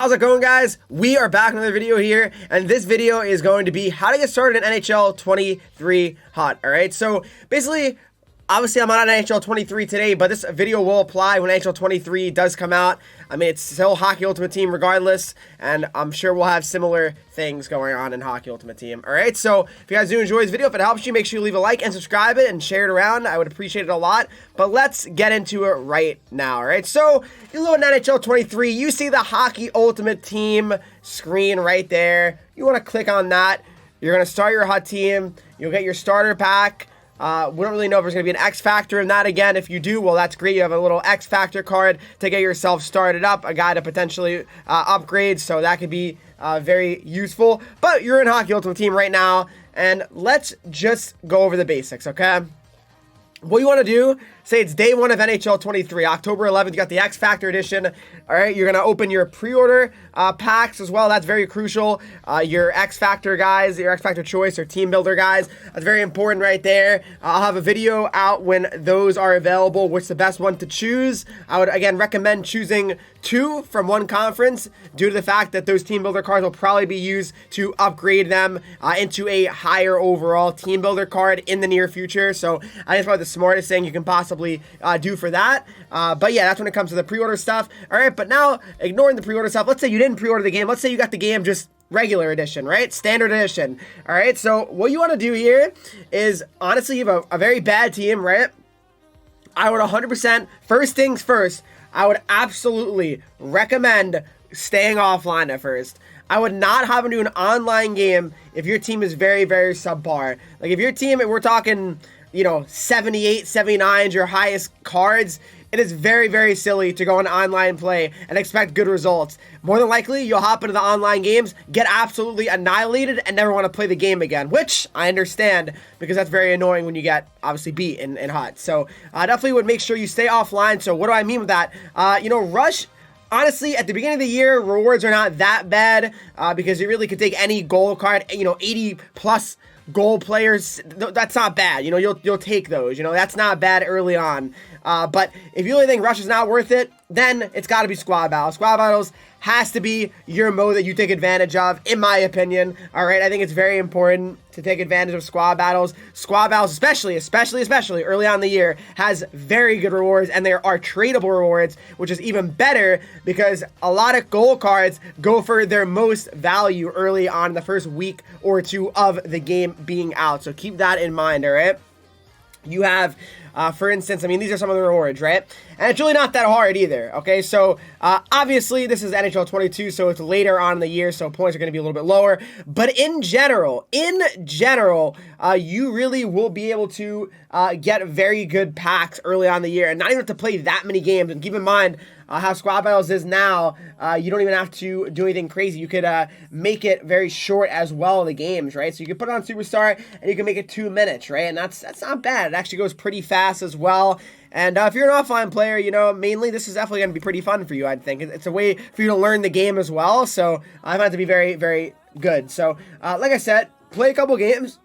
How's it going, guys? We are back with another video here, and this video is going to be how to get started in NHL 23 hot. All right, so basically, obviously I'm not on NHL 23 today, but this video will apply when NHL 23 does come out. I mean, it's still Hockey Ultimate Team regardless, and I'm sure we'll have similar things going on in Hockey Ultimate Team. All right, so if you guys do enjoy this video, if it helps you, make sure you leave a like and subscribe it and share it around. I would appreciate it a lot, but let's get into it right now. All right, so you load NHL 23, you see the Hockey Ultimate Team screen right there. You want to click on that. You're going to start your hot team. You'll get your starter pack. We don't really know if there's going to be an X Factor in that again. If you do, well, that's great. You have a little X Factor card to get yourself started up, a guy to potentially upgrade, so that could be very useful. But you're in Hockey Ultimate Team right now, and let's just go over the basics, okay? What you want to do, say it's day one of NHL 23, October 11th, you got the X Factor edition. All right, you're going to open your pre-order packs as well. That's very crucial. Your X Factor guys, your X Factor choice or team builder guys, that's very important right there. I'll have a video out when those are available, what's the best one to choose. I would, again, recommend choosing 2 from one conference due to the fact that those team builder cards will probably be used to upgrade them into a higher overall team builder card in the near future. So I think that's probably the smartest thing you can possibly do for that. But yeah, that's when it comes to the pre-order stuff. All right, but now ignoring the pre-order stuff, let's say you didn't pre-order the game. Let's say you got the game just regular edition, right? Standard edition. All right, so what you want to do here is, honestly, you have a very bad team, right? I would 100%, first things first, I would absolutely recommend staying offline at first. I would not have them do an online game if your team is very, very subpar. Like if your team, we're talking, 78, 79 is your highest cards, it is very, very silly to go on online play and expect good results. More than likely, you'll hop into the online games, get absolutely annihilated, and never want to play the game again, which I understand because that's very annoying when you get, obviously, beat in HUT. So, definitely would make sure you stay offline. So, what do I mean with that? Rush, honestly, at the beginning of the year, rewards are not that bad because you really could take any goal card, 80 plus goal players, that's not bad. You'll take those. That's not bad early on. But if you really think Rush is not worth it, then it's got to be Squad Battles. Squad Battles has to be your mode that you take advantage of, in my opinion. All right, I think it's very important to take advantage of Squad Battles. Squad Battles, especially early on in the year, has very good rewards, and there are tradable rewards, which is even better because a lot of goal cards go for their most value early on in the first week or two of the game being out. So keep that in mind, all right? You have, for instance, these are some of the rewards, right? And it's really not that hard either, okay? So, obviously, this is NHL 22, so it's later on in the year, so points are going to be a little bit lower. But in general, you really will be able to get very good packs early on in the year and not even have to play that many games. And keep in mind, how Squad Battles is now, you don't even have to do anything crazy. You could make it very short as well, the games, right? So you can put it on Superstar, and you can make it 2 minutes, right? And that's not bad. It actually goes pretty fast as well. And if you're an offline player, mainly this is definitely going to be pretty fun for you, I think. It's a way for you to learn the game as well, so I find it to be very, very good. So, like I said, play a couple games,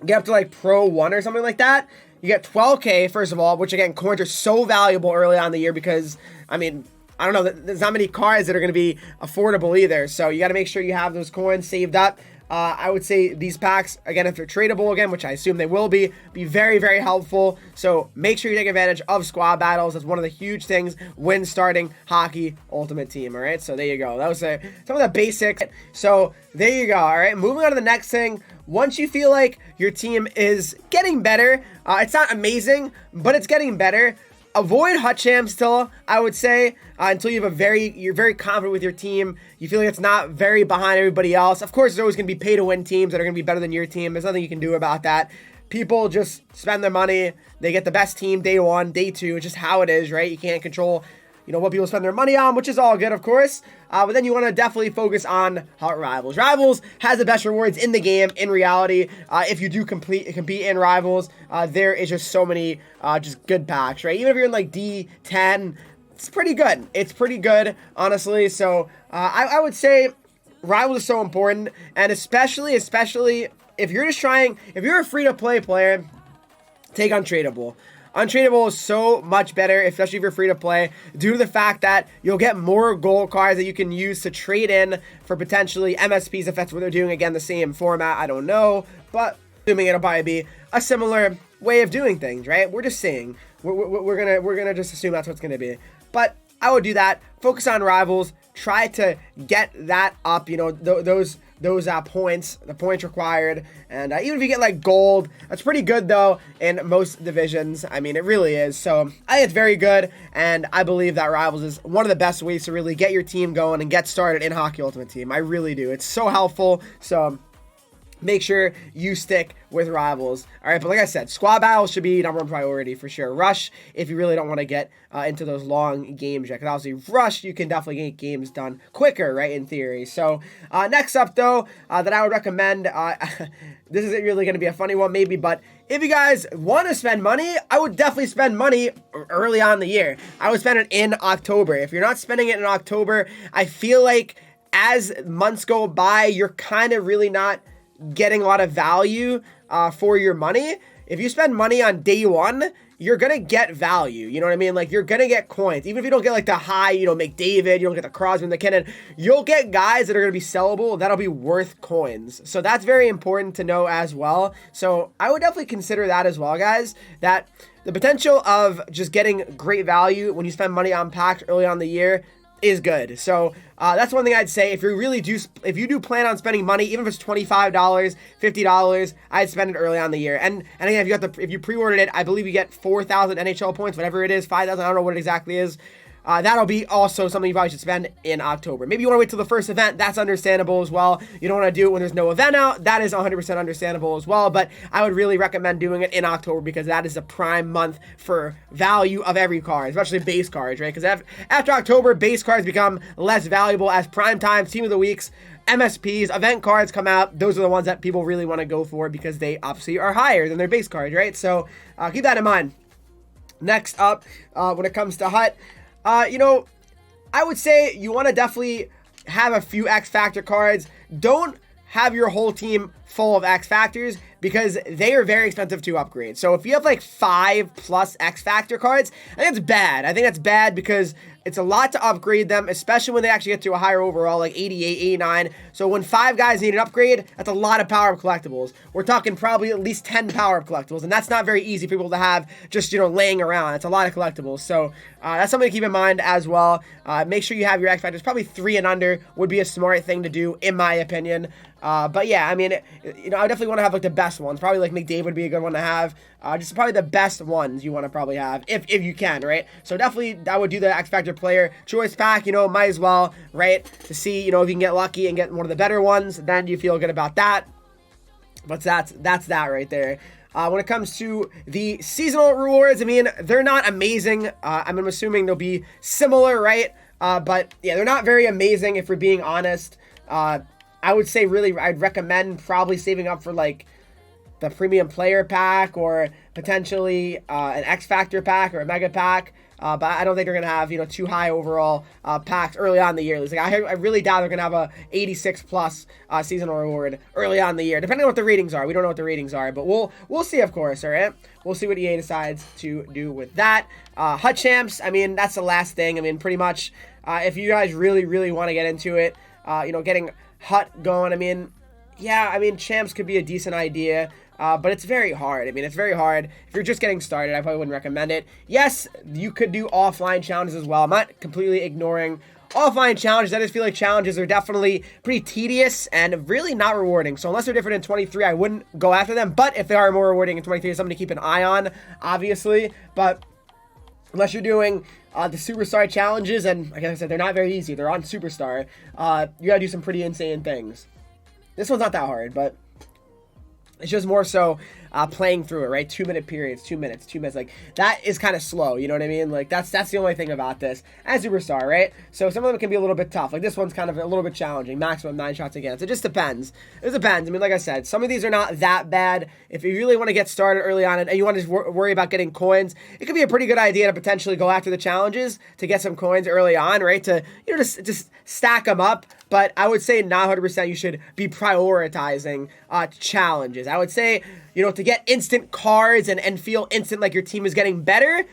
get up to like Pro 1 or something like that. You get 12K, first of all, which, again, coins are so valuable early on in the year because, I don't know, there's not many cards that are going to be affordable either, so you got to make sure you have those coins saved up. I would say these packs, again, if they're tradable again, which I assume they will be very, very helpful. So make sure you take advantage of Squad Battles. That's one of the huge things when starting Hockey Ultimate Team, all right? So there you go. That was some of the basics. So there you go, all right? Moving on to the next thing. Once you feel like your team is getting better, it's not amazing, but it's getting better. Avoid HUT Champ still, I would say, until you're very confident with your team. You feel like it's not very behind everybody else. Of course, there's always going to be pay-to-win teams that are going to be better than your team. There's nothing you can do about that. People just spend their money. They get the best team day 1, day 2. It's just how it is, right? You can't control what people spend their money on, which is all good, of course. But then you want to definitely focus on HUT Rivals. Rivals has the best rewards in the game, in reality. If you do compete in Rivals, there is just so many just good packs, right? Even if you're in like D10, it's pretty good. It's pretty good, honestly. So I would say Rivals is so important, and especially if you're a free-to-play player, take Untradeable. Untradeable is so much better, especially if you're free to play, due to the fact that you'll get more gold cards that you can use to trade in for potentially MSPs if that's what they're doing. Again, the same format, I don't know, but assuming it'll probably be a similar way of doing things, right? We're just saying we're gonna just assume that's what's gonna be. But I would do that. Focus on rivals. Try to get that up. You know, those points, the points required, and even if you get like gold, that's pretty good though in most divisions. I mean, it really is. So I think it's very good, and I believe that rivals is one of the best ways to really get your team going and get started in Hockey Ultimate Team. I really do. It's so helpful. So make sure you stick with rivals. All right, but like I said, squad battles should be number one priority for sure. Rush, if you really don't want to get into those long games yet, because obviously rush, you can definitely get games done quicker, right, in theory. So next up, though, that I would recommend, this isn't really going to be a funny one maybe, but if you guys want to spend money, I would definitely spend money early on in the year. I would spend it in October. If you're not spending it in October, I feel like as months go by, you're kind of really not getting a lot of value for your money. If you spend money on day one, you're gonna get value. You know what I mean? Like, you're gonna get coins. Even if you don't get like the high, you know, McDavid, you don't get the Crosby and the McKinnon, you'll get guys that are gonna be sellable that'll be worth coins. So that's very important to know as well. So I would definitely consider that as well, guys, that the potential of just getting great value when you spend money on packs early on in the year is good. So that's one thing I'd say. If you do plan on spending money, even if it's $25, $50, I'd spend it early on in the year. And again, if you pre-ordered it, I believe you get 4,000 NHL points, whatever it is, 5,000. I don't know what it exactly is. That'll be also something you probably should spend in October. Maybe you want to wait till the first event. That's understandable as well. You don't want to do it when there's no event out. That is 100% understandable as well. But I would really recommend doing it in October because that is a prime month for value of every card, especially base cards, right? Because after October, base cards become less valuable as prime time, team of the weeks, MSPs, event cards come out. Those are the ones that people really want to go for because they obviously are higher than their base cards, right? So keep that in mind. Next up, when it comes to HUT, you know, I would say you want to definitely have a few X Factor cards. Don't have your whole team full of X Factors because they are very expensive to upgrade. So if you have like 5+ X Factor cards, I think it's bad. I think that's bad because it's a lot to upgrade them, especially when they actually get to a higher overall, like 88, 89. So when 5 guys need an upgrade, that's a lot of power-up collectibles. We're talking probably at least 10 power-up collectibles, and that's not very easy for people to have just, you know, laying around. It's a lot of collectibles. So that's something to keep in mind as well. Make sure you have your X Factors. Probably 3 and under would be a smart thing to do, in my opinion. But yeah, I mean, you know, I definitely want to have like the best ones. Probably like McDavid would be a good one to have. Just probably the best ones you want to probably have if you can, right? So definitely I would do the X Factor player choice pack, you know, might as well, right? To see, you know, if you can get lucky and get one of the better ones, then you feel good about that. But that's that right there. When it comes to the seasonal rewards, I mean, they're not amazing. I'm assuming they'll be similar, right? But yeah, they're not very amazing if we're being honest. I would say really, I'd recommend probably saving up for like the premium player pack or potentially an X Factor pack or a mega pack. But I don't think they're going to have, you know, too high overall packs early on in the year. Like, I really doubt they're going to have a 86+ seasonal reward early on in the year, depending on what the ratings are. We don't know what the ratings are, but we'll see, of course, all right? We'll see what EA decides to do with that. HUT Champs, I mean, that's the last thing. I mean, pretty much, if you guys really, really want to get into it, you know, getting HUT going, I mean, yeah, I mean, Champs could be a decent idea. But it's very hard. I mean, it's very hard. If you're just getting started, I probably wouldn't recommend it. Yes, you could do offline challenges as well. I'm not completely ignoring offline challenges. I just feel like challenges are definitely pretty tedious and really not rewarding. So unless they're different in 23, I wouldn't go after them. But if they are more rewarding in 23, it's something to keep an eye on, obviously. But unless you're doing the Superstar challenges, and like I said, they're not very easy. They're on Superstar. You gotta do some pretty insane things. This one's not that hard, but it's just more so playing through it, right? 2-minute periods, 2 minutes, 2 minutes. Like, that is kind of slow, you know what I mean? Like, that's the only thing about this. And Superstar, right? So some of them can be a little bit tough. Like, this one's kind of a little bit challenging. Maximum 9 shots against. It just depends. It depends. I mean, like I said, some of these are not that bad. If you really want to get started early on and you want to worry about getting coins, it could be a pretty good idea to potentially go after the challenges to get some coins early on, right? To, you know, just stack them up. But I would say not 100% you should be prioritizing challenges. I would say you know, to get instant cards and feel instant like your team is getting better,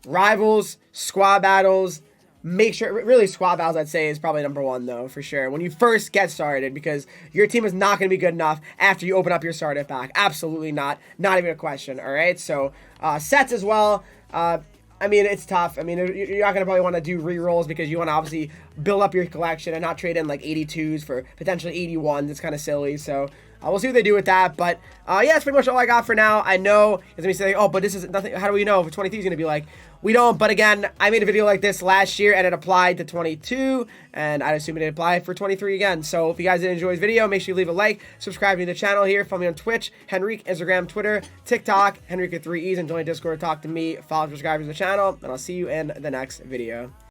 rivals, squad battles. Make sure, really squad battles I'd say is probably number one though, for sure. When you first get started, because your team is not going to be good enough after you open up your starter pack. Absolutely not. Not even a question, all right? So sets as well. I mean, it's tough. I mean, you're not going to probably want to do re-rolls because you want to obviously build up your collection and not trade in like 82s for potentially 81s. It's kind of silly. So we'll see what they do with that. But yeah, that's pretty much all I got for now. I know it's going to be saying, oh, but this is nothing. How do we know if 23 is going to be like? We don't. But again, I made a video like this last year and it applied to 22. And I assume it did apply for 23 again. So if you guys did enjoy this video, make sure you leave a like, subscribe to the channel here, follow me on Twitch, Henreek, Instagram, Twitter, TikTok, Henreek with 3 E's, and join Discord to talk to me, follow, subscribe to the channel, and I'll see you in the next video.